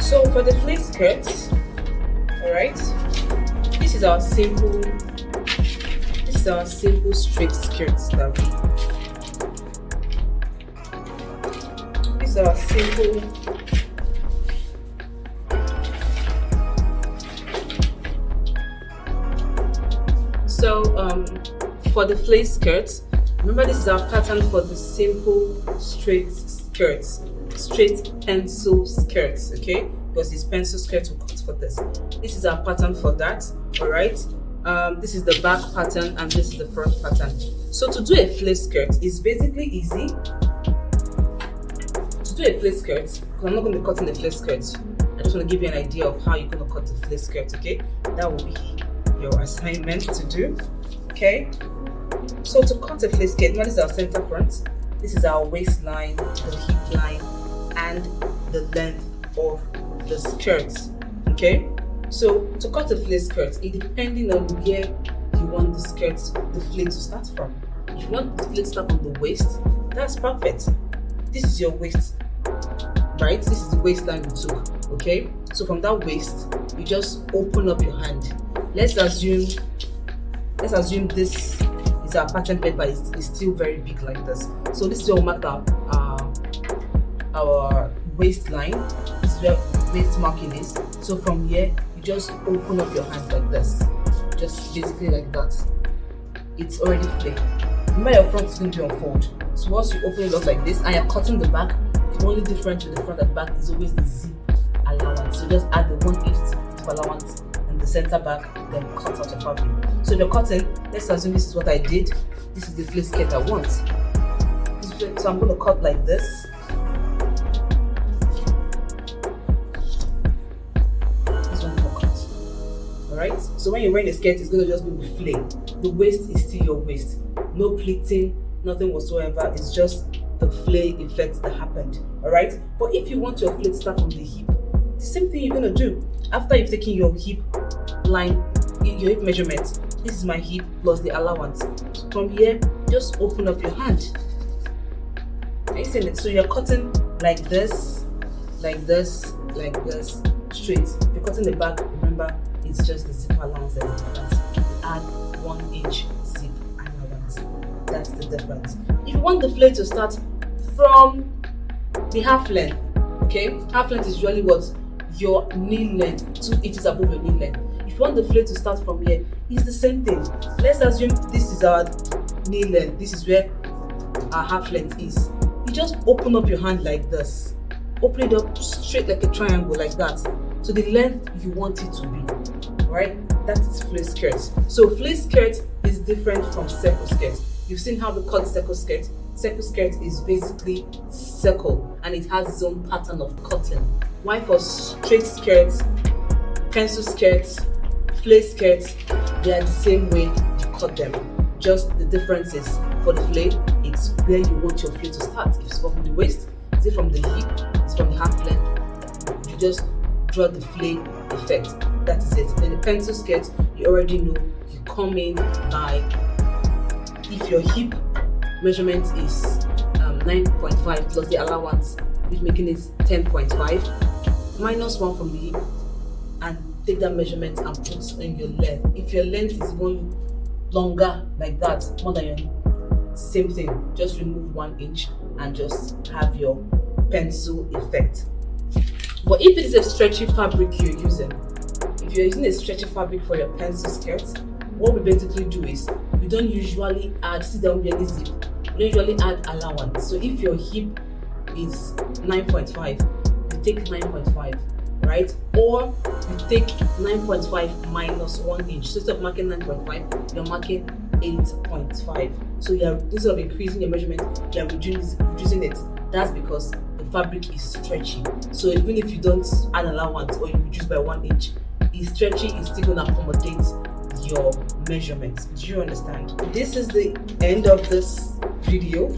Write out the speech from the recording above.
So for the flared skirt, all right, this is our simple straight skirt style. This is our simple for the flared skirt, remember this is our pattern for the simple straight skirts, straight pencil skirts, okay? Because it's pencil skirt we cut for this. This is our pattern for that, all right? This is the back pattern and this is the front pattern. So to do a flared skirt is basically easy. To do a flared skirt, because I'm not going to be cutting the flared skirt, I just want to give you an idea of how you're going to cut the flared skirt, okay? That will be your assignment to do, okay? So to cut a flared skirt, this is our center front, this is our waistline, the hip line, and the length of the skirt, okay? So to cut a flared skirt, it depending on where you want the skirt, the flared to start from. If you want the flared to start from the waist, that's perfect. This is your waist, right? This is the waistline you took, okay? So from that waist, you just open up your hand. Let's assume this is our pattern paper is still very big like this. So this is where we mark our waistline. This is where waist marking is. So from here, you just open up your hand like this, just basically like that. It's already flared. Remember your front is going to be on fold. So once you open it up like this and you're cutting the back, the only difference with the front and the back is always the zip allowance. So just add the 1 inch zip allowance in the center back, then cut out your fabric. So if you're cutting, let's assume this is what I did. This is the flared skirt I want. So I'm going to cut like this. This one I'm going to cut. Alright? So when you're wearing the skirt, it's going to just be with flared. The waist is still your waist. No pleating, nothing whatsoever. It's just the flare effect that happened. Alright? But if you want your flare to start from the hip, the same thing you're going to do. After you've taken your hip line, your hip measurement, this is my hip plus the allowance. So from here, just open up your hand. Are you seeing it? So you're cutting like this, like this, like this, straight. If you're cutting the back, remember, it's just the zip allowance that is the difference. You add 1 inch zip allowance. That's the difference. If you want the flare to start from the half length, okay? Half length is usually what? Your knee length, 2 inches above your knee length. If you want the flare to start from here, it's the same thing. Let's assume this is our knee length. This is where our half length is. You just open up your hand like this. Open it up straight like a triangle like that. So the length you want it to be. Right? That's flared skirt. So flared skirt is different from circle skirt. You've seen how we cut circle skirt. Circle skirt is basically circle and it has its own pattern of cutting. Why for straight skirts, pencil skirts, flared skirts, they are the same way you cut them. Just the difference is for the flare, it's where you want your flare to start. If it's from the waist, is it from the hip, it's from the half length, you just draw the flare effect. That is it. Then the pencil skirt, you already know you come in by, if your hip measurement is 9.5 plus the allowance, which making it 10.5, minus 1 from the hip, and take that measurement and put in your length. If your length is even longer like that, more than your hip, same thing, just remove 1 inch and just have your pencil effect. But if it is a stretchy fabric you're using, if you're using a stretchy fabric for your pencil skirts, what we basically do is we don't usually add, see that we zip, we don't usually add allowance. So if your hip is 9.5, you take 9.5, right? Or you take 9.5 minus 1 inch. So instead of marking 9.5, you're marking 8.5. So you're, instead of increasing your measurement, you're reducing it. That's because the fabric is stretchy. So even if you don't add allowance or you reduce by 1 inch, it's stretchy, it's still going to accommodate your measurements. Do you understand? This is the end of this video.